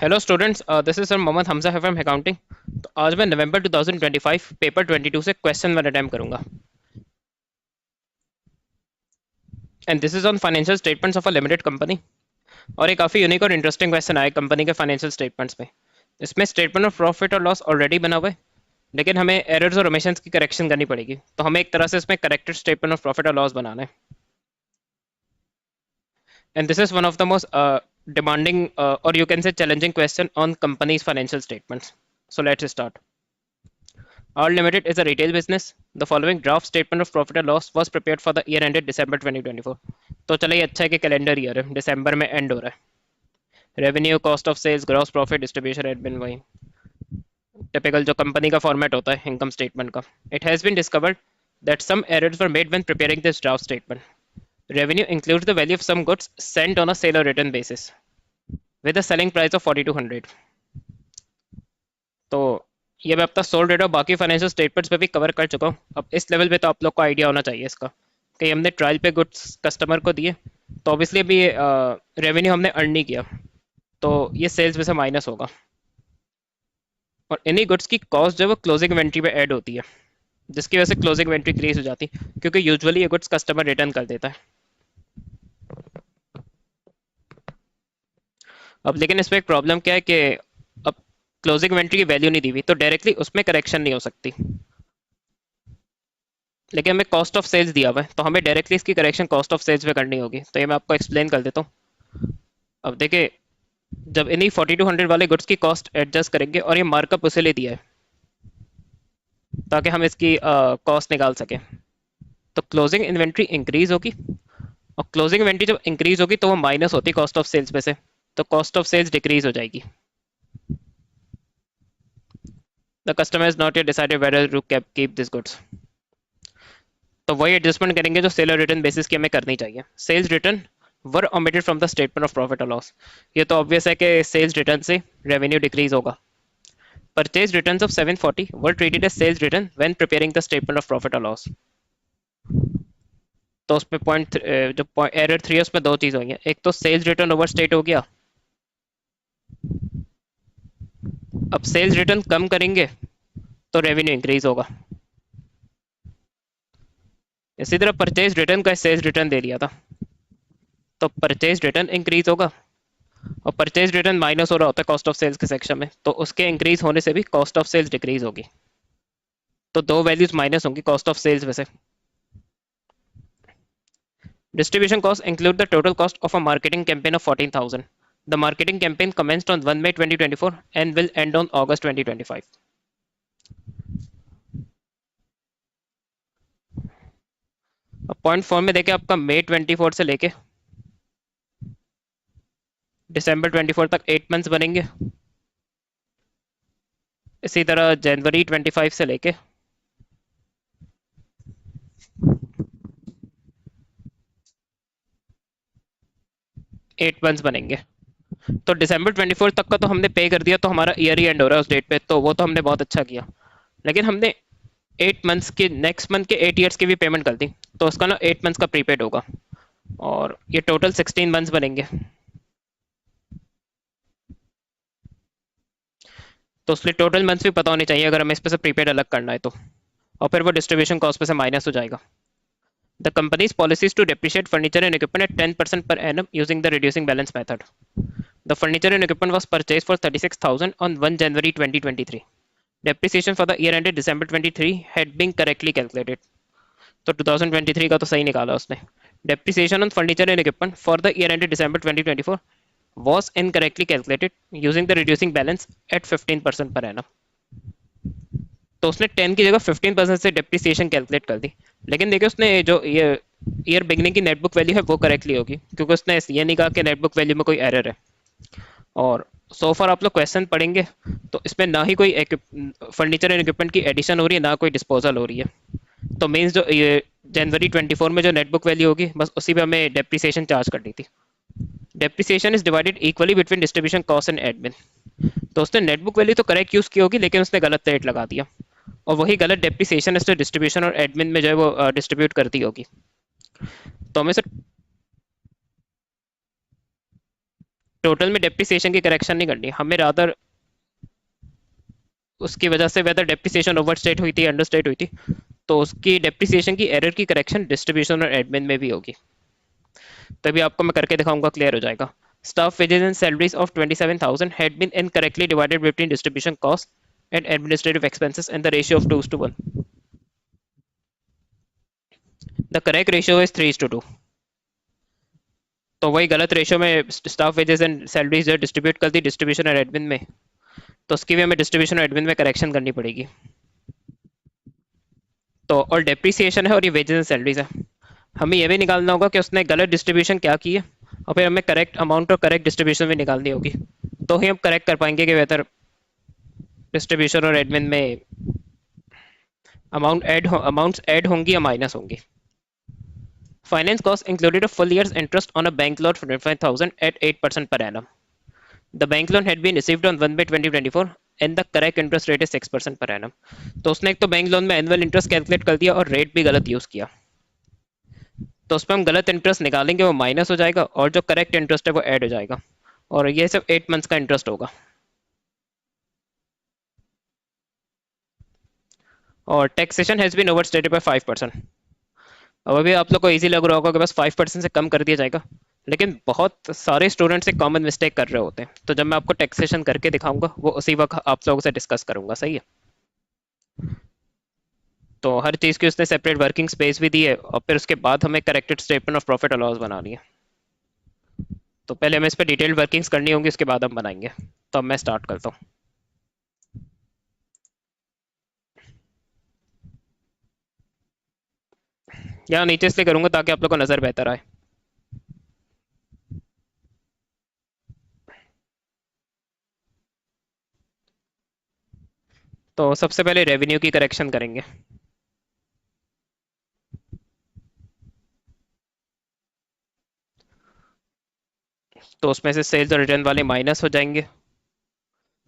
Hello students, this is sir Mohammad Hamza है from accounting. तो आज मैं नवंबर 2025 पेपर 22 से क्वेश्चन वन अटैम्प्ट करूंगा। And this is on financial statements of a limited company. और ये काफ़ी यूनिक और इंटरेस्टिंग क्वेश्चन आया कंपनी के फाइनेंशियल स्टेटमेंट्स में। इसमें स्टेटमेंट ऑफ प्रॉफिट और लॉस ऑलरेडी बना हुआ है, लेकिन हमें एरर्स और ओमिशंस की करेक्शन करनी पड़ेगी। तो हमें एक तरह से इसमें करेक्टेड स्टेटमेंट ऑफ प्रॉफिट और लॉस बनाना है। And this is one of the most demanding or you can say challenging question on company's financial statements. So let's start. R Limited is a retail business. The following draft statement of profit and loss was prepared for the year ended December 2024. तो चलो ये अच्छा है कि calendar year है, दिसंबर में and हो रहा है। Revenue, cost of sales, gross profit, distribution, admin, वही टिपिकल जो कंपनी का फॉर्मेट होता है इनकम स्टेटमेंट का। It has been discovered that some errors were made when preparing this draft statement. Revenue includes the value of some goods sent on a sale or return basis with a selling price of 4200। तो ये मैं अपना sold rate और बाकी financial statements पे भी cover कर चुका हूँ। अब इस लेवल पे तो आप लोग को आइडिया होना चाहिए इसका कि हमने ट्रायल पे गुड्स कस्टमर को दिए, तो ऑब्वियसली अभी रेवेन्यू हमने अर्न नहीं किया, तो ये सेल्स में से माइनस होगा। और इन्हीं गुड्स की कॉस्ट जो है वो क्लोजिंग इन्वेंट्री पे ऐड होती है, जिसकी वजह से क्लोजिंग इन्वेंट्री क्रिएट हो जाती है, क्योंकि यूजुअली ये गुड्स कस्टमर रिटर्न कर देता है। अब लेकिन इसमें एक प्रॉब्लम क्या है कि अब क्लोजिंग इन्वेंट्री की वैल्यू नहीं दी हुई, तो डायरेक्टली उसमें करेक्शन नहीं हो सकती। लेकिन हमें कॉस्ट ऑफ सेल्स दिया हुआ है, तो हमें डायरेक्टली इसकी करेक्शन कॉस्ट ऑफ सेल्स पे करनी होगी। तो ये मैं आपको एक्सप्लेन कर देता हूँ। अब देखिए, जब इन्हीं 4200 वाले गुड्स की कॉस्ट एडजस्ट करेंगे, और ये मार्कअप उसे ले दिया है ताकि हम इसकी कॉस्ट निकाल सकें, तो क्लोजिंग इन्वेंट्री इंक्रीज होगी। और क्लोजिंग इन्वेंट्री जब इंक्रीज होगी तो वो माइनस होती कॉस्ट ऑफ सेल्स में से, तो कॉस्ट ऑफ सेल्स डिक्रीज हो जाएगी। The customer is not yet decided whether to keep this goods. तो वही एडजस्टमेंट करेंगे जो सेल और रिटर्न बेसिस की हमें करनी चाहिए। Sales return were omitted from the statement of profit और लॉस। ये तो ऑब्वियस है कि सेल्स रिटर्न से रेवेन्यू डिक्रीज होगा। Purchase returns of 740 were treated as sales return when preparing the statement of profit और लॉस। तो उसमें पॉइंट जो एरर 3 है उसमें दो चीज़ होंगी। एक तो सेल्स रिटर्न ओवर स्टेट हो गया। अब सेल्स रिटर्न कम करेंगे तो रेवेन्यू इंक्रीज होगा। इसी तरह परचेज रिटर्न का सेल्स रिटर्न दे दिया था, तो परचेज रिटर्न इंक्रीज होगा। और परचेज रिटर्न माइनस हो रहा होता है कॉस्ट ऑफ सेल्स के सेक्शन में, तो उसके इंक्रीज होने से भी कॉस्ट ऑफ सेल्स डिक्रीज होगी। तो दो वैल्यूज माइनस होंगी कॉस्ट ऑफ सेल्स में से। Distribution cost include the total cost of a marketing campaign of 14,000। The marketing campaign commenced on 1 May 2024 and will end on August 2025। अब point form में देखें, आपका मई 24 से लेके दिसंबर 24 तक 8 मंथ्स बनेंगे। इसी तरह जनवरी 25 से लेके एट मंथ्स बनेंगे। तो दिसंबर 24 तक का तो हमने पे कर दिया, तो हमारा ईयर ही एंड हो रहा है उस डेट पे, तो वो तो हमने बहुत अच्छा किया। लेकिन हमने 8 मंथ्स के नेक्स्ट मंथ के 8 ईयर्स की भी पेमेंट कर दी, तो उसका ना 8 मंथ्स का प्रीपेड होगा, और ये टोटल 16 मंथ्स बनेंगे। तो उसके टोटल मंथ्स भी पता होने चाहिए अगर हमें इस पे से प्रीपेड अलग करना है तो। और फिर वो डिस्ट्रीब्यूशन कॉस्ट पे से माइनस हो जाएगा। The companies policies to depreciate furniture and equipment at 10% per annum using the reducing balance method. The furniture and equipment was purchased for 36,000 on 1 January 2023. Depreciation for the year ended December 23 had been correctly calculated. तो 2023 का तो सही निकाला उसने। Depreciation on furniture and equipment for the year ended December 2024 was incorrectly calculated using the reducing balance at 15% per annum. तो उसने 10 की जगह 15% से डेप्रिसिएशन कैलकुलेट कर दी। लेकिन देखिए, उसने जो ये ईयर बिगनिंग की नेटबुक वैल्यू है वो करेक्टली होगी, क्योंकि उसने ये नहीं कहा कि नेटबुक वैल्यू में कोई एरर है। और सो फार आप लोग क्वेश्चन पढ़ेंगे तो इसमें ना ही कोई फर्नीचर एंड इक्विपमेंट की एडिशन हो रही है, ना कोई डिस्पोजल हो रही है। तो मीन्स जो ये जनवरी 24 में जो नेटबुक वैल्यू होगी, बस उसी पे हमें डेप्रिसिएशन चार्ज करनी थी। Depreciation is divided equally between distribution cost and admin. तो उसने नेटबुक वैल्यू तो करेक्ट यूज की होगी, लेकिन उसने गलत रेट लगा दिया, और वही गलत डेप्रिसिएशन इससे डिस्ट्रीब्यूशन और एडमिन में जो है वो डिस्ट्रीब्यूट करती होगी। तो हमें सर टोटल में डेप्रिसिएशन की करेक्शन नहीं करनी हमें, रादर उसकी वजह से वेदर डेप्रिसिएशन ओवर स्टेट हुई थी अंडर स्टेट हुई थी, तो उसकी डेप्रिसिएशन की एरर की करेक्शन डिस्ट्रीब्यूशन और एडमिन में भी होगी। तभी आपको मैं करके दिखाऊंगा, क्लियर हो जाएगा। Staff wages and salaries of 27,000 had been incorrectly divided between distribution cost and administrative expenses and the ratio of 2:1. The correct ratio is 3:2। तो वही गलत रेशियो में स्टाफ वेजेस एंड सैलरीज जो डिस्ट्रीब्यूट कर दी डिस्ट्रीब्यूशन और admin में, तो उसकी भी हमें डिस्ट्रीब्यूशन और एडमिन में करेक्शन करनी पड़ेगी। तो और डेप्रिसिएशन है और ये वेजेस एंड सैलरीज है, हमें ये भी निकालना होगा कि उसने गलत डिस्ट्रीब्यूशन क्या की है, और फिर हमें करेक्ट अमाउंट और करेक्ट डिस्ट्रीब्यूशन भी निकालनी होगी। तो ही हम करेक्ट कर पाएंगे कि बेहतर डिस्ट्रीब्यूशन और एडमिन में अमाउंट्स ऐड होंगी या माइनस होंगी। Finance cost included a full years interest on a bank loan for 25,000 at 8% per annum. The bank loan had been received on 1 by 2024 and the correct interest rate is 6% per annum. तो उसने एक तो bank loan में annual interest calculate कर दिया और rate भी गलत यूज किया, तो उस पर हम गलत इंटरेस्ट निकालेंगे, वो माइनस हो जाएगा और जो करेक्ट इंटरेस्ट है वो ऐड हो जाएगा, और ये सिर्फ 8 मंथ्स का इंटरेस्ट होगा। और taxation has been overstated by 5%। अब अभी आप लोग को इजी लग रहा होगा कि बस 5% से कम कर दिया जाएगा, लेकिन बहुत सारे स्टूडेंट्स एक कॉमन मिस्टेक कर रहे होते हैं, तो जब मैं आपको टैक्सेशन करके दिखाऊंगा वो उसी वक्त आप लोगों से डिस्कस करूंगा, सही है। तो हर चीज़ की उसने सेपरेट वर्किंग स्पेस भी दी है, और फिर उसके बाद हमें करेक्टेड स्टेटमेंट ऑफ प्रॉफिट और लॉस बनानी है। तो पहले हमें इस पर डिटेल्ड वर्किंग्स करनी होंगी, उसके बाद हम बनाएंगे। तो अब मैं स्टार्ट करता हूँ। यहाँ नीचे इसलिए करूंगा ताकि आप लोग को नज़र बेहतर आए। तो सबसे पहले रेवेन्यू की करेक्शन करेंगे। तो उसमें से सेल्स और रिटर्न वाले माइनस हो जाएंगे।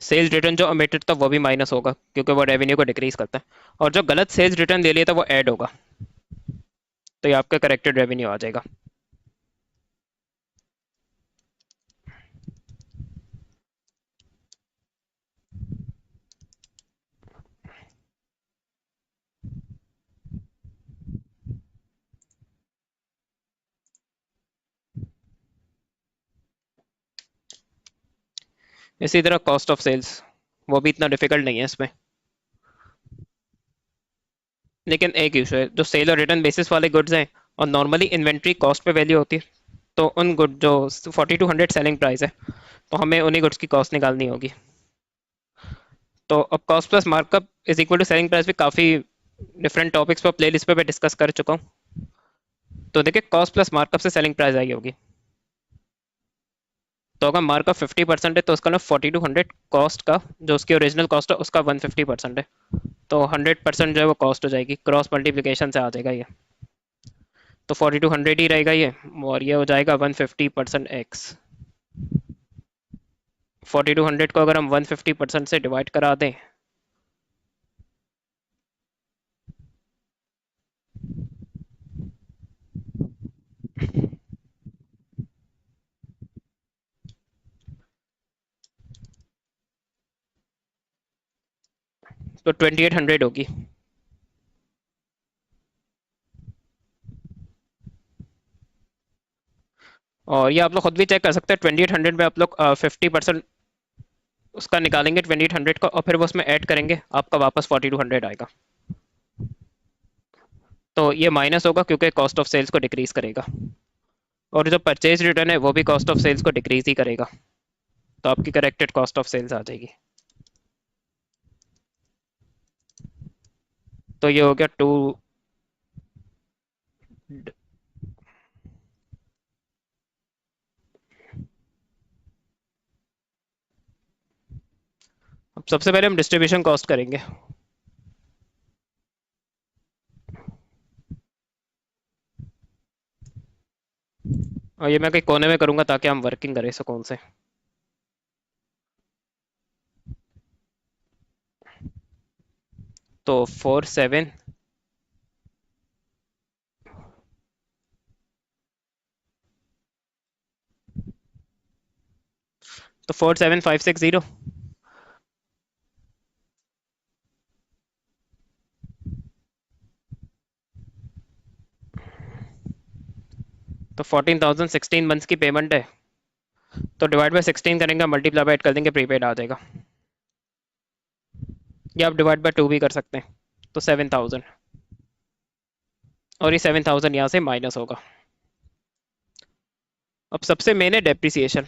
सेल्स रिटर्न जो ओमिटेड था वो भी माइनस होगा क्योंकि वो रेवेन्यू को डिक्रीज करता है, और जो गलत सेल्स रिटर्न ले लिया था वो ऐड होगा। तो ये आपका करेक्टेड रेवेन्यू आ जाएगा। इसी तरह कॉस्ट ऑफ सेल्स, वो भी इतना डिफिकल्ट नहीं है इसमें। लेकिन एक इशू है, जो सेल और रिटर्न बेसिस वाले गुड्स हैं और नॉर्मली इन्वेंट्री कॉस्ट पे वैल्यू होती है, तो उन गुड जो 4200 सेलिंग प्राइस है, तो हमें उन्हीं गुड्स की कॉस्ट निकालनी होगी। तो अब cost plus markup is equal to selling price भी काफ़ी डिफरेंट टॉपिक्स पर प्ले लिस्ट पे डिस्कस कर चुका हूँ। तो देखिए कॉस्ट प्लस मार्कअप से सेलिंग प्राइस आई होगी। तो अगर मार्कअप 50% है तो उसका ना 4200 कॉस्ट का, जो उसकी ओरिजिनल कॉस्ट है उसका 150% है, तो 100% जो है वो कॉस्ट हो जाएगी, क्रॉस मल्टीप्लिकेशन से आ जाएगा ये। तो 4200 ही रहेगा ये, और ये हो जाएगा 150% एक्स। 4200 को अगर हम 150% से डिवाइड करा दें, तो 2800 होगी। और ये आप लोग खुद भी चेक कर सकते हैं, 2800 में आप लोग 50% उसका निकालेंगे 2800 का, और फिर वो उसमें ऐड करेंगे, आपका वापस 4200 आएगा। तो ये माइनस होगा क्योंकि कॉस्ट ऑफ सेल्स को डिक्रीज करेगा, और जो परचेज रिटर्न है वो भी कॉस्ट ऑफ सेल्स को डिक्रीज ही करेगा, तो आपकी करेक्टेड कॉस्ट ऑफ सेल्स आ जाएगी। तो ये हो गया टू। अब सबसे पहले हम डिस्ट्रीब्यूशन कॉस्ट करेंगे। और ये मैं कहीं कोने में करूंगा ताकि हम वर्किंग करें सुकून से। तो 47, 47,560। तो 14,000 16 मंथ्स की पेमेंट है, तो डिवाइड बाय 16 करेंगे, मल्टीप्लाई बाय 8 कर देंगे, प्रीपेड आ जाएगा। या आप डिवाइड बाय 2 भी कर सकते हैं, तो 7,000, और ये 7,000 यहाँ से माइनस होगा। अब सबसे मेन है डेप्रिसिएशन।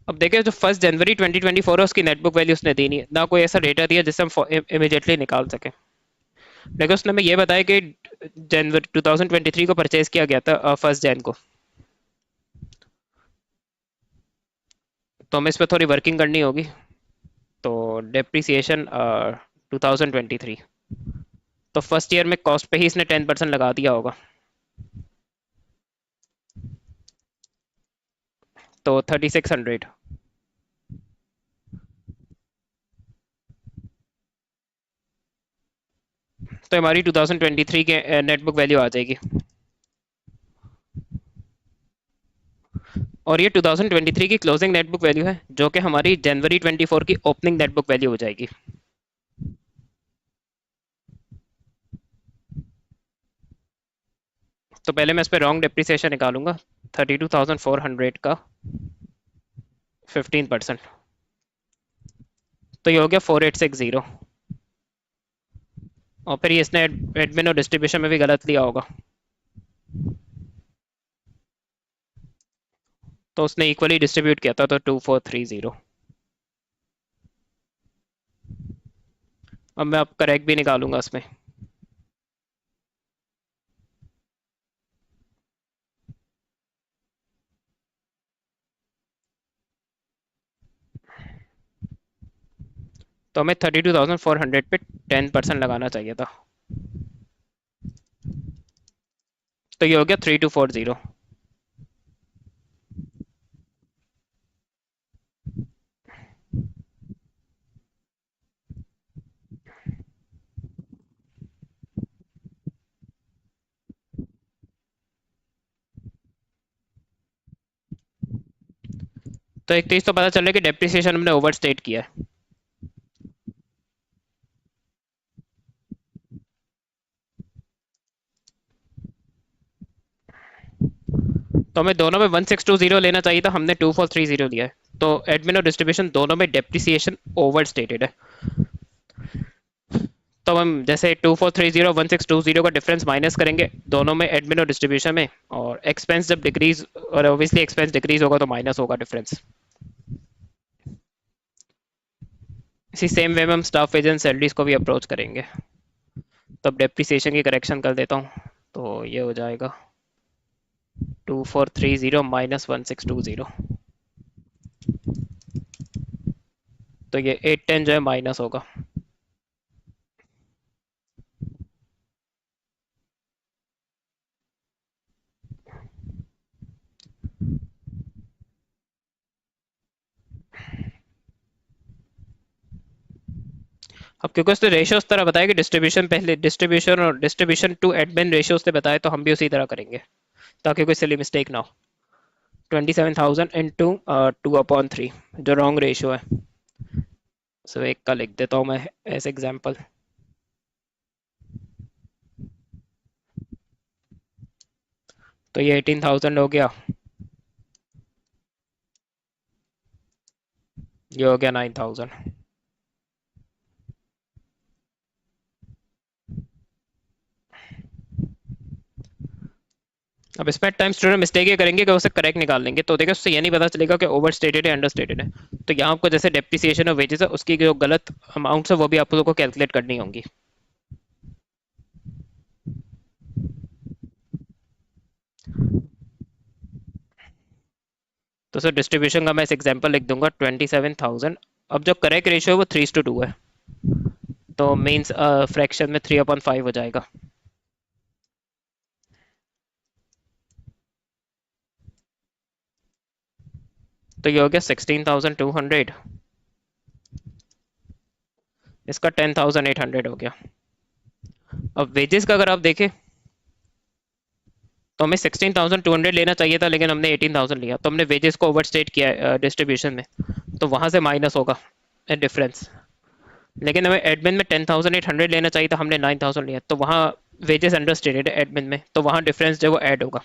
अब देखें, जो 1 जनवरी 2024 है उसकी नेटबुक वैल्यू उसने दी नहीं है, ना कोई ऐसा डेटा दिया जिससे हम इमीडिएटली निकाल सकें। देखो, उसने हमें ये बताया कि जनवरी 2023 को परचेज किया गया था 1 जन को, तो हमें इस पर थोड़ी वर्किंग करनी होगी। तो डेप्रिसिएशन 2023, तो फर्स्ट ईयर में कॉस्ट पे ही इसने 10% लगा दिया होगा, तो 3600। तो हमारी 2023 के नेटबुक वैल्यू आ जाएगी, और ये 2023 की क्लोजिंग नेटबुक वैल्यू है, जो कि हमारी जनवरी 24 की ओपनिंग नेटबुक वैल्यू हो जाएगी। तो पहले मैं इस पर रॉन्ग डेप्रिसिएशन निकालूंगा, 32,400 का 15%, तो ये हो गया 4860। और फिर ये इसने एडमिन और डिस्ट्रीब्यूशन में भी गलत लिया होगा, तो उसने इक्वली डिस्ट्रीब्यूट किया था, तो 2430। अब मैं अब करेक्ट भी निकालूंगा इसमें। तो हमें 32,400 पे 10% लगाना चाहिए था, तो ये हो गया 3240। तो एक चीज तो पता चल रहा है कि डेप्रिसिएशन हमने ओवर स्टेट किया है। तो हमें दोनों में 1620 लेना चाहिए था, हमने 2430 लिया है, तो एडमिन और डिस्ट्रीब्यूशन दोनों में डेप्रिसिएशन ओवर स्टेटेड है। तो हम जैसे 2430 का डिफरेंस माइनस करेंगे दोनों में, एडमिन और डिस्ट्रीब्यूशन में, और एक्सपेंस जब डिक्रीज, और ऑब्वियसली एक्सपेंस डिक्रीज होगा तो माइनस होगा डिफरेंस। इसी सेम वे में हम स्टाफ वेज एंड सैलरीज को भी अप्रोच करेंगे। तो अब डेप्रिसिएशन की करेक्शन कर देता हूँ, तो ये हो जाएगा 2430 माइनस 1620, तो ये 810 जो है माइनस होगा। अब क्योंकि उसने रेशियो उस तरह बताया कि डिस्ट्रीब्यूशन पहले, डिस्ट्रीब्यूशन और डिस्ट्रीब्यूशन टू एडमिन रेशियो उसने बताया, तो हम भी उसी तरह करेंगे ताकि कोई सिली मिस्टेक ना हो। 27,000 इंटू 2/3, जो रॉन्ग रेशियो है, सो एक का लिख देता हूँ मैं एज एग्जाम्पल। तो ये 18,000 हो गया, ये हो गया 9,000। अब इसमें टाइम स्टूडेंट मिस्टेक ये करेंगे कि उसे करेक्ट निकाल लेंगे, तो देखो उससे ये नहीं पता चलेगा कि ओवर स्टेटेड है अंडर स्टेटेड है। तो यहाँ आपको जैसे डेप्रिसिएशन और वेजेस है उसकी जो गलत अमाउंट है वो भी आप लोगों को कैलकुलेट करनी होंगी। तो सर डिस्ट्रीब्यूशन का मैं इस एग्जांपल लिख दूंगा 27,000। अब जो करेक्ट रेशियो है वो 3:2 है, तो मीन्स फ्रैक्शन में 3/5 हो जाएगा। तो ये हो गया 16,200, इसका 10,800 हो गया। अब वेजेस का अगर आप देखें तो हमें 16,200 लेना चाहिए था, लेकिन हमने 18,000 लिया, तो हमने वेजेस को ओवरस्टेट किया डिस्ट्रीब्यूशन में, तो वहां से माइनस होगा डिफरेंस। लेकिन हमें एडमिन में 10,800 लेना चाहिए था, हमने 9,000 लिया, तो वहाँ वेजेस अंडर स्टेटेड है एडमिन में, तो वहाँ डिफरेंस जो है वो ऐड होगा।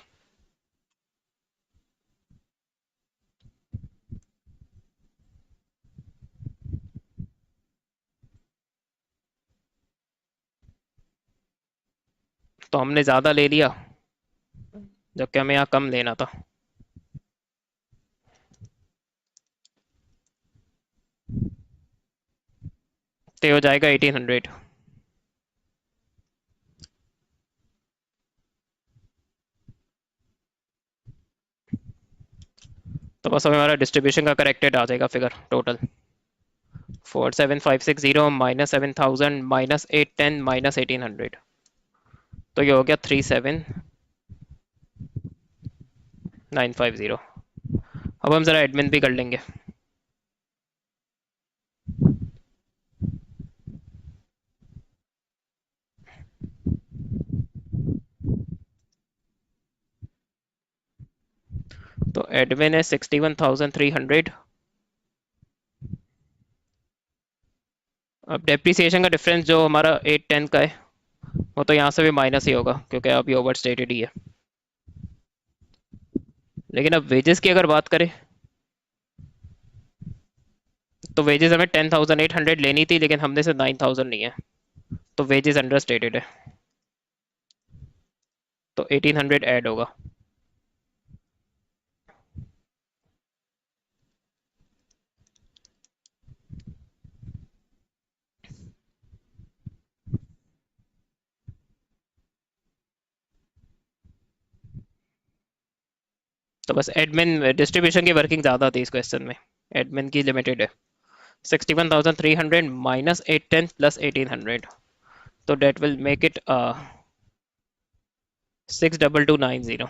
तो हमने ज़्यादा ले लिया, जबकि हमें यहाँ कम लेना था। तो ये हो जाएगा 1800। तो बस हमें हमारा डिस्ट्रीब्यूशन का करेक्टेड आ जाएगा figure total. 47,560 minus 7,000 minus 810 minus 1800। तो ये हो गया 37,950। अब हम ज़रा एडमिन भी कर लेंगे। तो एडमिन है 61,300। अब डेप्रिसिएशन का डिफरेंस जो हमारा 810 का है, वो तो यहाँ से भी माइनस ही होगा, क्योंकि अभी ओवर स्टेटेड ही है। लेकिन अब वेजेस की अगर बात करें, तो वेजेस हमें 10,800 लेनी थी, लेकिन हमने से 9,000 ली है, तो वेजेस अंडर स्टेटेड है, तो 1,800 ऐड होगा। तो बस एडमिन डिस्ट्रीब्यूशन की वर्किंग ज़्यादा थी इस क्वेश्चन में, एडमिन की लिमिटेड है। 61,300 माइनस 810 प्लस 1,800, तो डेट विल मेक इट 62290।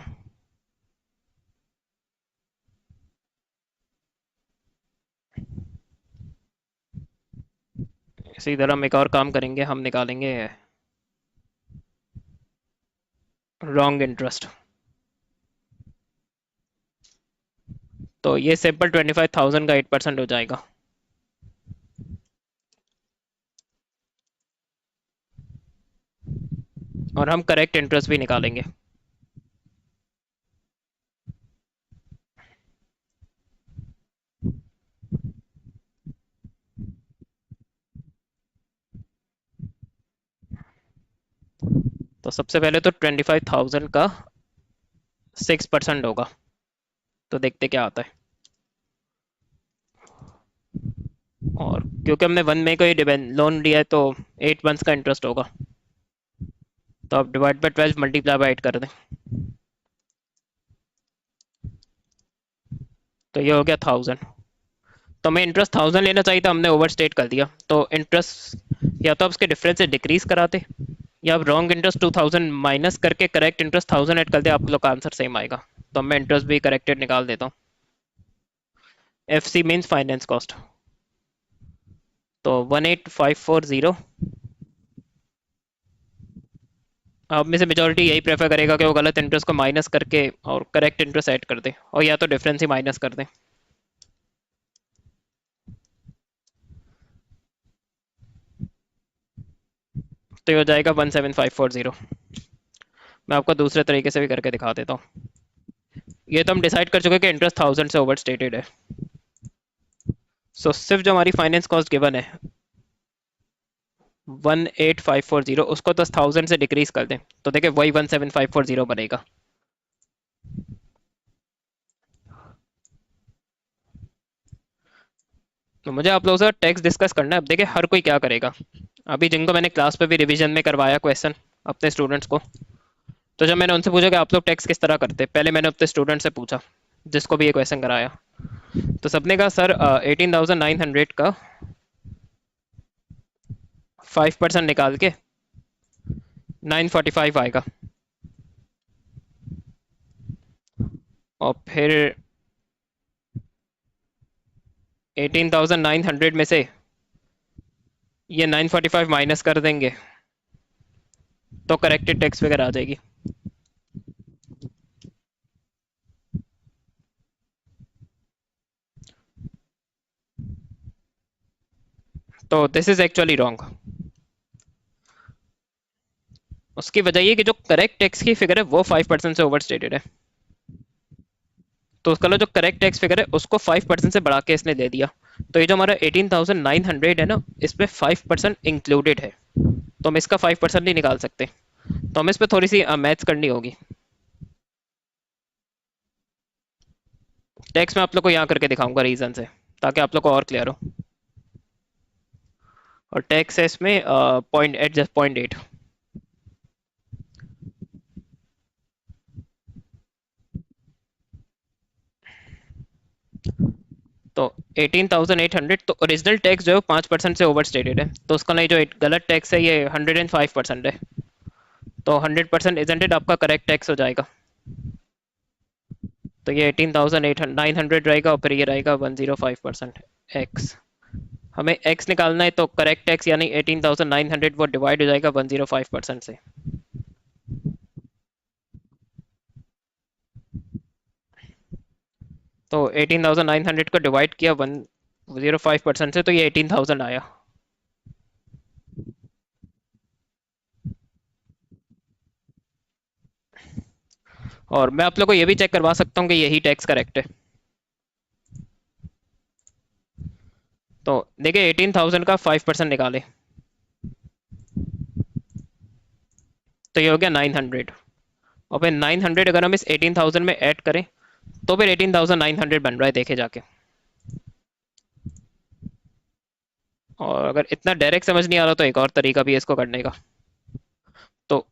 इसी तरह हम एक और काम करेंगे, हम निकालेंगे रॉन्ग इंटरेस्ट। तो ये सिंपल 25,000 का 8% हो जाएगा, और हम करेक्ट इंटरेस्ट भी निकालेंगे। तो सबसे पहले तो 25,000 का 6% होगा, तो देखते क्या आता है। और क्योंकि हमने 1 मई को ही लोन लिया है, तो 8 मंथ्स का इंटरेस्ट होगा, तो आप डिवाइड बाई 12 मल्टीप्लाई बाई 8 कर दें, तो ये हो गया 1,000। तो हमें इंटरेस्ट 1,000 लेना चाहिए था, हमने ओवर स्टेट कर दिया, तो इंटरेस्ट या तो आप उसके डिफरेंस से डिक्रीज कराते, या आप रॉन्ग इंटरेस्ट 2,000 माइनस करके करेक्ट इंटरेस्ट 1,000 ऐड कर दे, आप लोग का आंसर सेम आएगा। तो मैं इंटरेस्ट भी करेक्टेड निकाल देता हूँ। F C means finance cost, तो 18,540। आप में से मेजोरिटी यही प्रेफर करेगा कि वो गलत इंटरेस्ट को माइनस करके और करेक्ट इंटरेस्ट ऐड कर दे, और या तो डिफरेंस ही माइनस कर दे। तो ये हो जाएगा 17,540। मैं आपको दूसरे तरीके से भी करके दिखा देता हूँ। ये तो हम डिसाइड कर चुके हैं कि इंटरेस्ट 1,000 से ओवर स्टेटेड है। सो सिर्फ जो हमारी फाइनेंस कॉस्ट गिवन है 18,540, उसको तो 1,000 से डिक्रीज कर दें, तो देखिए वही 17,540 बनेगा। तो मुझे आप लोगों से टैक्स डिस्कस करना है। अब देखिए हर कोई क्या करेगा, अभी जिनको मैंने क्लास पे भी रिवीजन में करवाया क्वेश्चन अपने स्टूडेंट्स को, तो जब मैंने उनसे पूछा कि आप लोग टैक्स किस तरह करते, पहले मैंने अपने स्टूडेंट से पूछा जिसको भी ये क्वेश्चन कराया, तो सबने कहा सर 18,900 का 5% निकाल के 945 आएगा, और फिर 18,900 में से ये 945 माइनस कर देंगे, तो करेक्टेड टैक्स वगैरह आ जाएगी। तो दिस इज एक्चुअली रॉन्ग। उसकी वजह ये कि जो करेक्ट टैक्स की फिगर है वो 5% से ओवर स्टेटेड है। तो उसका जो करेक्ट टैक्स फिगर है उसको 5% से बढ़ा के इसने दे दिया। तो ये जो हमारा 18,900 है ना, इस पे 5% इंक्लूडेड है, तो हम इसका 5% नहीं निकाल सकते। तो हमें इस पे थोड़ी सी मैथ्स करनी होगी। टैक्स मैं आप लोग को यहाँ करके दिखाऊंगा रीजन से, ताकि आप लोग को और क्लियर हो। और टैक्स है इसमें 0.8, जस्ट 0.8। तो 18,800, तो ओरिजिनल टैक्स जो है 5% से ओवर स्टेटेड है, तो उसका नहीं, जो गलत टैक्स है ये 105% है। तो 100% इजंट इट आपका करेक्ट टैक्स हो जाएगा। तो ये 18,900 रहेगा, और फिर ये रहेगा 105% एक्स। हमें एक्स निकालना है, तो करेक्ट टैक्स यानी 18,900 वो डिवाइड हो जाएगा 105% से। तो 18,900 को डिवाइड किया 105% से, तो ये 18,000 आया। और मैं आप लोग को ये भी चेक करवा सकता हूँ कि यही टैक्स करेक्ट है। तो देखिए 18,000 का 5% निकाले, तो ये हो गया 900। और फिर 900 अगर हम इस 18,000 में ऐड करें, तो फिर 18,900 बन रहा है, देखे जाके। और अगर इतना डायरेक्ट समझ नहीं आ रहा, तो एक और तरीका भी है इसको करने का। तो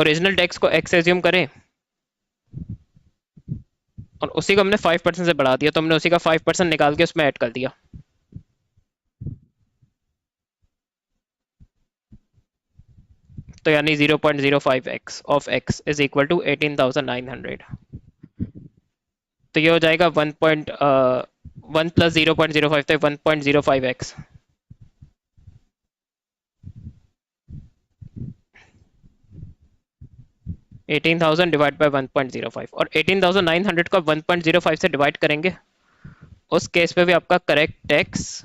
ओरिजिनल टैक्स को एक्स एज्यूम करें, और उसी को हमने 5% से बढ़ा दिया, तो हमने उसी का 5% निकाल के उसमें ऐड कर दिया। तो यानी 0.05x of x is equal to 18,900। तो ये हो जाएगा 1 प्लस 0.05, तो 1.05x। 18,000 डिवाइड बाई 1.05, और 18,900 का 1.05 से डिवाइड करेंगे, उस केस पे भी आपका करेक्ट टैक्स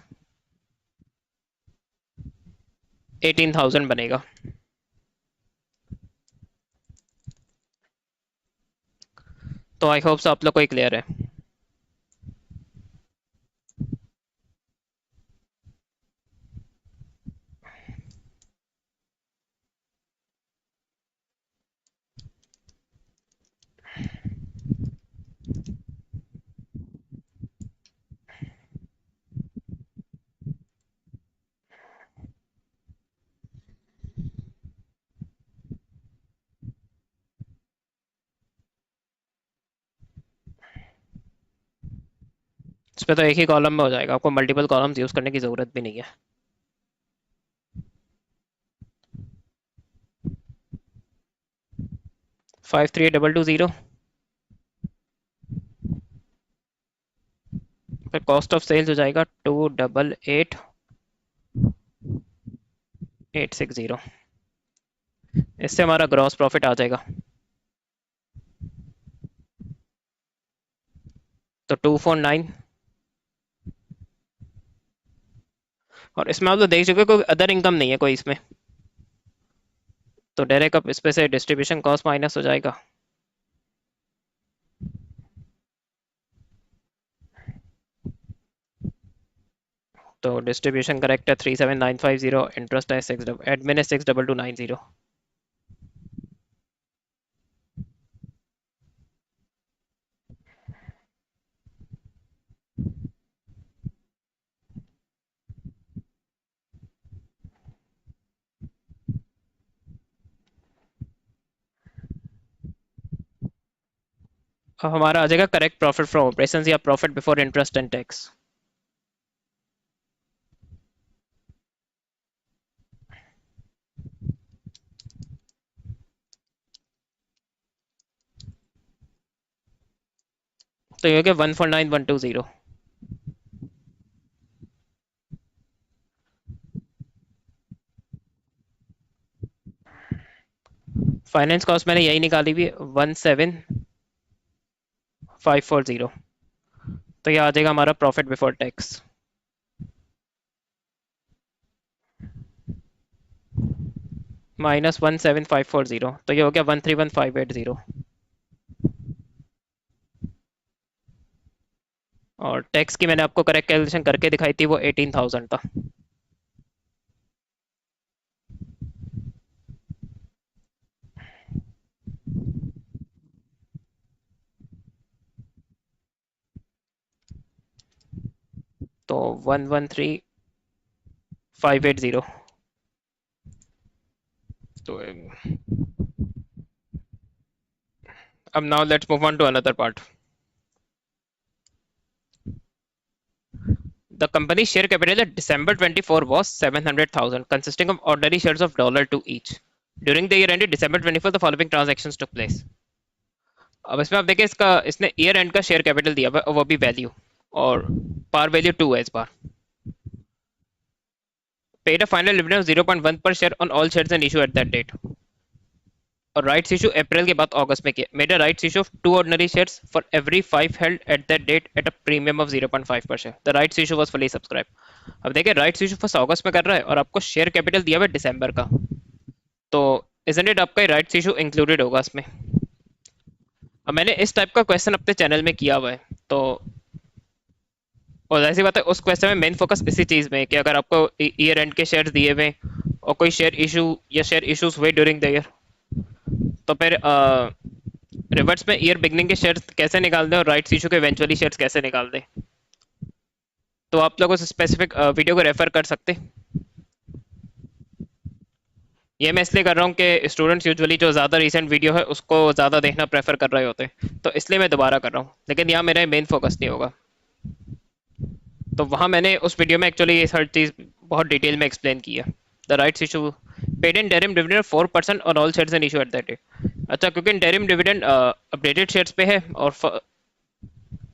18,000 बनेगा। तो आई होप सो आप लोग को क्लियर है। इस पे तो एक ही कॉलम में हो जाएगा, आपको मल्टीपल कॉलम्स यूज करने की जरूरत भी नहीं है। 53,220, फिर कॉस्ट ऑफ सेल्स हो जाएगा 288,860। इससे हमारा ग्रॉस प्रॉफिट आ जाएगा, तो 249। और इसमें आप तो देख चुके हो, कोई अदर इनकम नहीं है कोई इसमें, तो डायरेक्ट अब इस पे से डिस्ट्रीब्यूशन कॉस्ट माइनस हो जाएगा। तो डिस्ट्रीब्यूशन करेक्ट है 37950, इंटरेस्ट है 6, एडमिन है 62290। अब हमारा आ जाएगा करेक्ट प्रॉफिट फ्रॉम ऑपरेशंस, या profit before interest and tax. तो ये हो गया 149,120। फाइनेंस कॉस्ट मैंने यही निकाली हुई 17,540। तो ये आ जाएगा हमारा प्रॉफिट बिफोर टैक्स। -17540, तो ये हो गया 131580। और टैक्स की मैंने आपको करेक्ट कैलकुलेशन करके दिखाई थी, वो 18,000 था। तो 113580। तो अब now let's move on to another part. The company's share capital at December 24 was 700,000, consisting of ordinary shares of $2 each. During the year ended December 24, the following transactions took place. अब इसमें आप देखिए, इसका इसने ईयर एंड का share capital दिया हुआ है, वो भी वैल्यू, और पार वैल्यू 2 है इस बार। Paid a final dividend of 0.1 per share on all shares and issue at that date. और राइट्स इशू अप्रैल के बाद अगस्त में किया। Made a rights issue of 2 ordinary shares for every 5 held at that date at a premium of 0.5 per share. The rights issue was fully subscribed. अब देखिए, rights issue first अगस्त में कर रहा है और आपको शेयर कैपिटल दिया हुआ है दिसंबर का, तो इजंट इट आपका राइट्स इशू इंक्लूडेड होगा इसमें। अब मैंने इस टाइप का क्वेश्चन अपने चैनल में किया हुआ है, तो और ऐसी बात है, उस क्वेश्चन में मेन फोकस इसी चीज में है कि अगर आपको ईयर एंड के शेयर दिए हुए और कोई शेयर इशू या शेयर इश्यूज हुए ड्यूरिंग द ईयर, तो फिर रिवर्ट्स में ईयर बिगनिंग के शेयर्स कैसे निकाल दें और राइट्स इशू के इवेंचुअली शेयर्स कैसे निकाल दें। तो आप लोग उस स्पेसिफिक वीडियो को रेफर कर सकते। ये मैं इसलिए कर रहा हूँ कि स्टूडेंट्स यूजुअली जो ज़्यादा रीसेंट वीडियो है उसको ज़्यादा देखना प्रेफर कर रहे होते हैं, तो इसलिए मैं दोबारा कर रहा हूँ, लेकिन यहाँ मेरा मेन फोकस नहीं होगा। तो वहाँ मैंने उस वीडियो में एक्चुअली ये हर चीज़ बहुत डिटेल में एक्सप्लेन की है। The rights issue paid in interim dividend 4% on all shares and issue at that date। अच्छा, क्योंकि interim डिविडेंड अपडेटेड शेयर्स पे है, और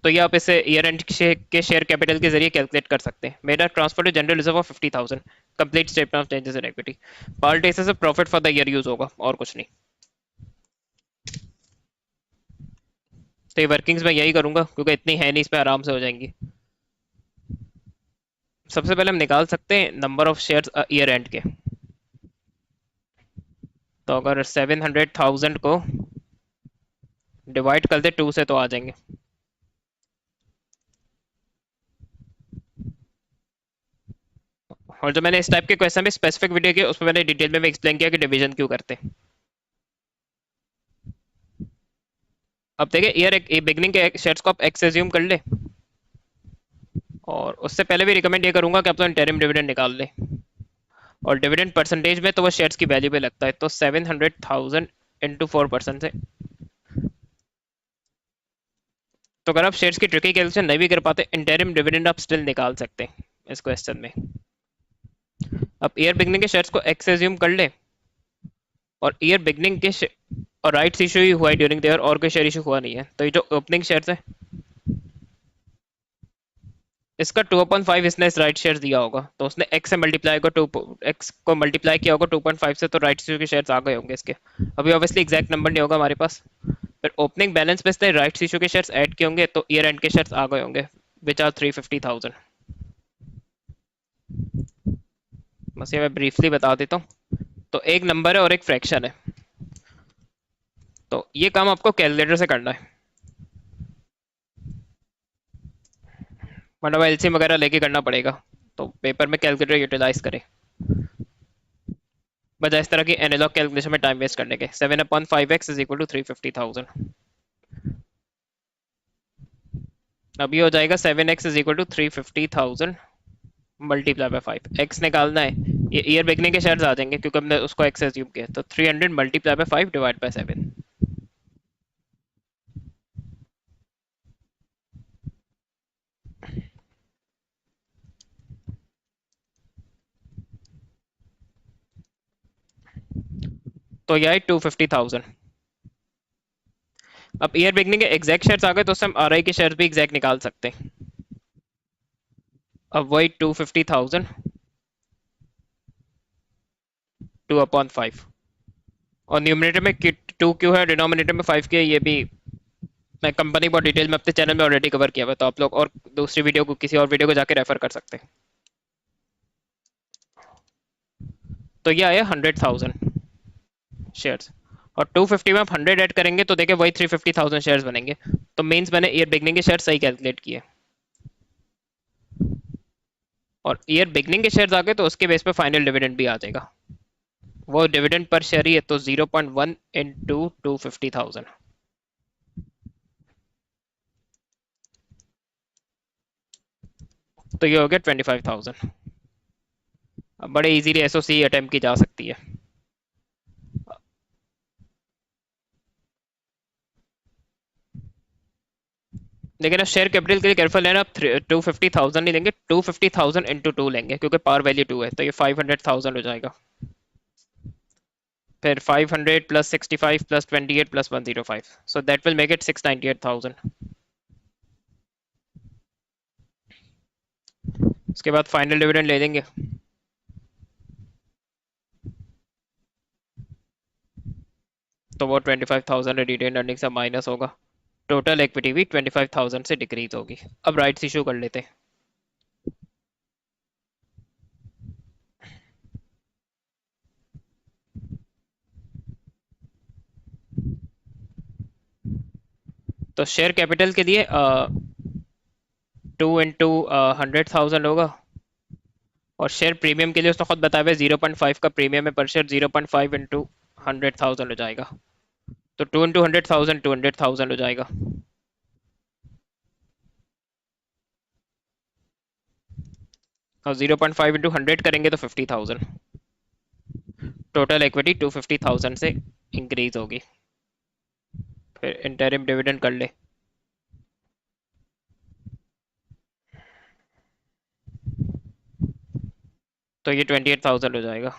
तो ये आप इसे ईयर एंड के शेयर कैपिटल के जरिए कैलकुलेट कर सकते हैं। मेरा transfer to general reserve of 50,000, complete statement of changes in equity. Part ऐसे से profit for the year use होगा और कुछ नहीं। तो ये वर्किंग्स मैं यही करूंगा क्योंकि इतनी है नहीं, इस पर आराम से हो जाएंगी। सबसे पहले हम निकाल सकते हैं number of shares year end के। तो अगर 700,000 को डिवाइड कर दे 2 से तो आ जाएंगे। और जो मैंने इस टाइप के क्वेश्चन में स्पेसिफिक वीडियो किया उसमें मैंने डिटेल में एक्सप्लेन किया कि डिवीजन क्यों करते हैं। अब देखिए, ईयर बिगनिंग के शेयर्स को आप एक्स एज्यूम कर ले, और उससे पहले भी रिकमेंड ये करूंगा कि आप तो इंटरिम डिविडेंड निकाल ले, और डिविडेंड परसेंटेज में तो वो शेयर्स की वैल्यू पे लगता है। तो 700,000 इंटू 4% से, तो अगर आप शेयर्स की ट्रिकी कैलकुलेशन नहीं भी कर पाते, इंटरिम डिविडेंड आप स्टिल निकाल सकते हैं इस क्वेश्चन में। अब ईयर बिगनिंग के शेयर्स को एक्स एज्यूम कर ले, और ईयर बिगनिंग के और राइट्स इशू ही हुआ है ड्यूरिंग द ईयर, और कोई शेयर इशू हुआ नहीं है, तो ये जो ओपनिंग शेयर्स है इसका 2/5 इसने इस राइट शेयर दिया होगा, तो उसने एक्स से मल्टीप्लाई को 2 एक्स को मल्टीप्लाई किया होगा 2.5 से, तो राइट इशू के शेयर्स आ गए होंगे इसके। अभी ऑब्वियसली एग्जैक्ट नंबर नहीं होगा हमारे पास, फिर ओपनिंग बैलेंस पे इसने राइट इशू के शेयर्स ऐड किए होंगे, तो ईयर एंड के शेयर्स आ गए होंगे विच आर 350,000। बस ये मैं ब्रीफली बता देता हूँ। तो एक नंबर है और एक फ्रैक्शन है, तो ये काम आपको कैलकुलेटर से करना है, मतलब एलसीएम वगैरह लेके करना पड़ेगा, तो पेपर में कैलकुलेटर यूटिलाइज करें बजाय इस तरह की एनालॉग कैलकुलेशन में टाइम वेस्ट करने के। 7/5x is equal to 350,000। अभी हो जाएगा 7x is equal to 350,000 multiply by 5। x निकालना है, ये ईयर बिगनिंग के शेयर्स आ जाएंगे क्योंकि हमने उसको x एज्यूम किया, तो 300 मल्टीप्लाई बाय 5 डिवाइड बाय 7। तो यह है 250,000। अब ईयर बिगनिंग के एग्जैक्ट शेयर्स आ गए, तो उससे हम आरआई के शेयर्स भी एग्जैक्ट निकाल सकते हैं। अब वही 250,000 2/5, और न्यूमिनेटर में 2 क्यों है, डिनोमिनेटर में 5 क्यों है, ये भी मैं कंपनी बहुत डिटेल में अपने चैनल में ऑलरेडी कवर किया हुआ है, तो आप लोग और दूसरी वीडियो को, किसी और वीडियो को जाके रेफर कर सकते हैं। तो ये आया 100,000। शेयर्स, और 250 में आप 100 ऐड करेंगे तो देखिए वही 350,000 शेयर्स बनेंगे। तो मीन्स मैंने ईयर बिगनिंग के शेयर सही कैलकुलेट किए, और ईयर बिगनिंग के शेयर्स आ गए तो उसके बेस पे फाइनल डिविडेंड भी आ जाएगा। वो डिविडेंड पर शेयर ही है, तो 0.1 इंटू 250,000, तो ये हो गया 25,000। अब बड़े इजीली एसओसी अटेम्प्ट की जा सकती है। लेकिन आप शेयर कैपिटल के लिए केयरफुल है ना, आप 250,000 नहीं लेंगे, 250,000 इंटू 2 लेंगे, क्योंकि पावर वैल्यू 2 है, तो ये 500,000 हो जाएगा। फिर 500 plus 65 plus 28 plus 105, so that will make it 698,000। उसके बाद फाइनल डिविडेंड ले लेंगे, तो वो 25,000 रिटेन अर्निंग से माइनस होगा। टोटल इक्विटी भी 25,000 से डिक्रीज होगी। अब राइट्स इशू कर लेते हैं। तो शेयर कैपिटल के लिए 2 इंटू 100,000 होगा, और शेयर प्रीमियम के लिए उसने खुद बताया हुआ 0.5 का प्रीमियम है पर शेयर, 0.5 इंटू 100,000 हो जाएगा, तो 2 इंटू 100,000 200,000 हो जाएगा। और 0.5 इंटू 100 करेंगे तो 50,000, टोटल इक्विटी 250,000 से इंक्रीज होगी। फिर इंटरिम डिविडेंड कर ले, तो ये 28,000 हो जाएगा।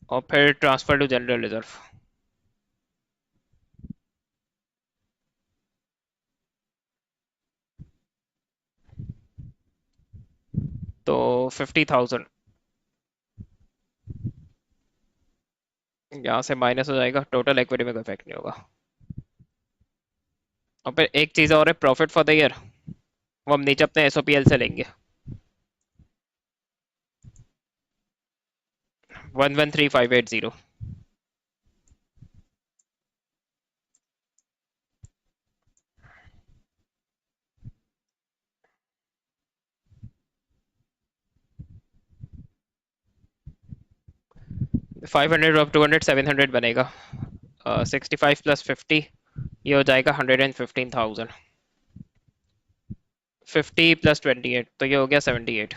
और फिर ट्रांसफर टू जनरल रिजर्व, तो 50,000 यहाँ से माइनस हो जाएगा, टोटल इक्विटी में कोई इफेक्ट नहीं होगा। और फिर एक चीज़ और है, प्रॉफिट फॉर द ईयर, वो हम नीचे अपने एसओपीएल से लेंगे, 113580। 500 ऑफ 200 700 बनेगा। 65 प्लस 50, ये हो जाएगा 115,000। 50 प्लस 28, तो ये हो गया 78।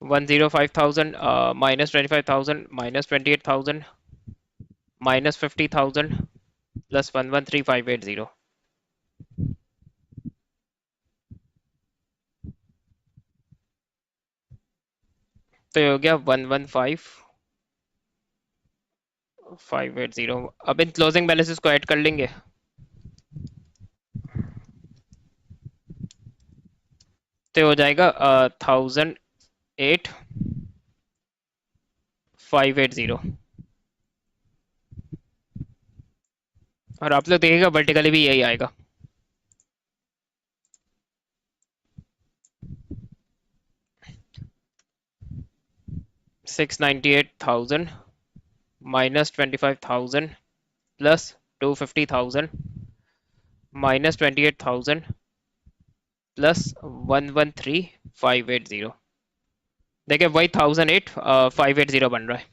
105,000 माइनस 25,000 माइनस 28,000 माइनस 50,000 प्लस 113580, तो ये हो गया 115,580। अब इन क्लोजिंग बैलेंसेस को ऐड कर लेंगे, तो हो जाएगा 1,008,580। और आप लोग देखिएगा वर्टिकली भी यही आएगा। 698,000 माइनस 25,000 प्लस 250,000 माइनस 28,000 प्लस 113,580। देखिए वही 1,008,580 बन रहा है।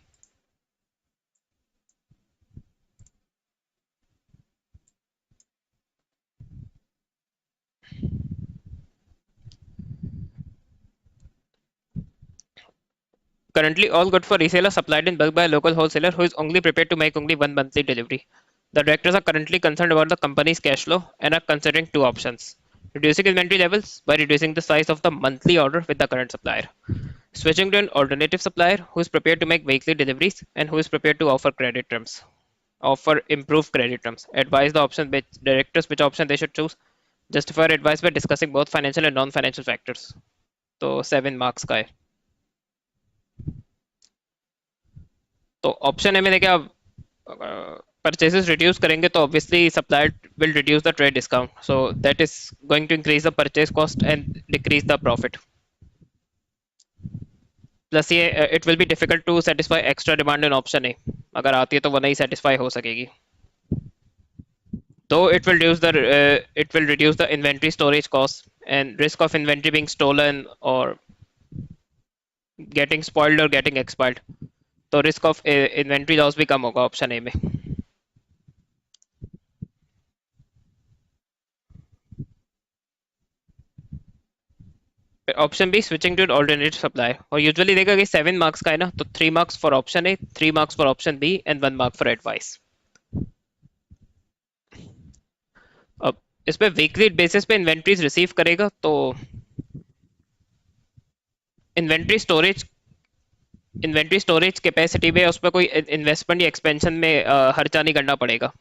Currently, all goods for resale are supplied in bulk by a local wholesaler who is only prepared to make only one monthly delivery. The directors are currently concerned about the company's cash flow and are considering two options: reducing inventory levels by reducing the size of the monthly order with the current supplier, switching to an alternative supplier who is prepared to make weekly deliveries and who is prepared to offer improved credit terms. Advise the option which directors which option they should choose. Justify advice by discussing both financial and non-financial factors. तो 7 marks का है। तो option A में देखिए आप purchases reduce करेंगे तो obviously supplier will reduce the trade discount, so that is going to increase the purchase cost and decrease the profit. Plus ये it will be difficult to satisfy extra demand in option A, अगर आती है तो वो नहीं satisfy हो सकेगी। Though it will reduce the inventory storage cost and risk of inventory being stolen or getting spoiled or getting expired, तो risk of inventory loss भी कम होगा ऑप्शन ए में। Option B switching to alternative supplier, और usually देखा कि 7 marks का है ना, तो 3 marks for option A, 3 marks for option B and 1 mark for advice. अब इस पे वीकली बेसिस पे इन्वेंट्रीज रिसीव करेगा तो inventory storage inventory storage capacity में उस पर कोई इन्वेस्टमेंट या एक्सपेंशन में खर्चा नहीं करना पड़ेगा,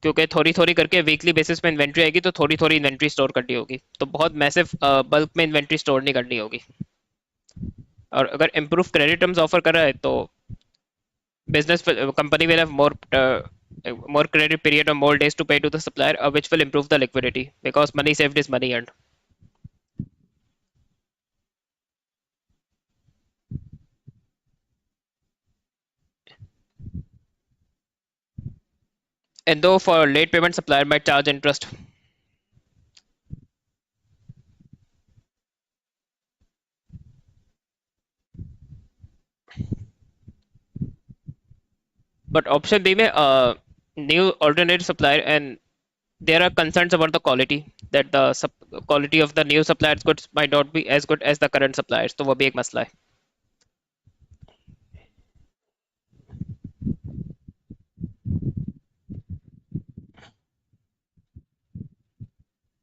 क्योंकि थोड़ी थोड़ी करके वीकली बेसिस पे इन्वेंट्री आएगी तो थोड़ी थोड़ी इन्वेंट्री स्टोर करनी होगी, तो बहुत मैसिव बल्क में इन्वेंट्री स्टोर नहीं करनी होगी। और अगर इम्प्रूव क्रेडिट टर्म्स ऑफर कर रहा है तो business company will have more credit period or more days to pay to the supplier, which will improve the liquidity because money saved is money earned. And though for late payment, supplier might charge interest. But option B में new alternate supplier and there are concerns about the quality, that the quality of the new suppliers goods might not be as good as the current suppliers, तो वो भी एक मसला है।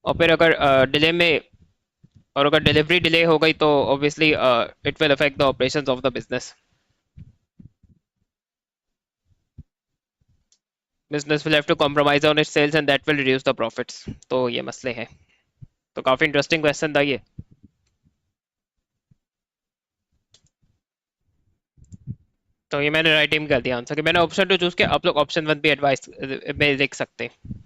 और फिर अगर डिले में और अगर डिलीवरी डिले हो गई तो obviously it will affect the operations of the business. Business will have to compromise on its sales and that will reduce the profits, तो ये मसले हैं। तो काफी इंटरेस्टिंग क्वेश्चन था ये। तो ये मैंने राइट टीम कर दिया आंसर कि मैंने ऑप्शन 2 चूज किया, आप लोग ऑप्शन 1 भी एडवाइस में लिख सकते हैं।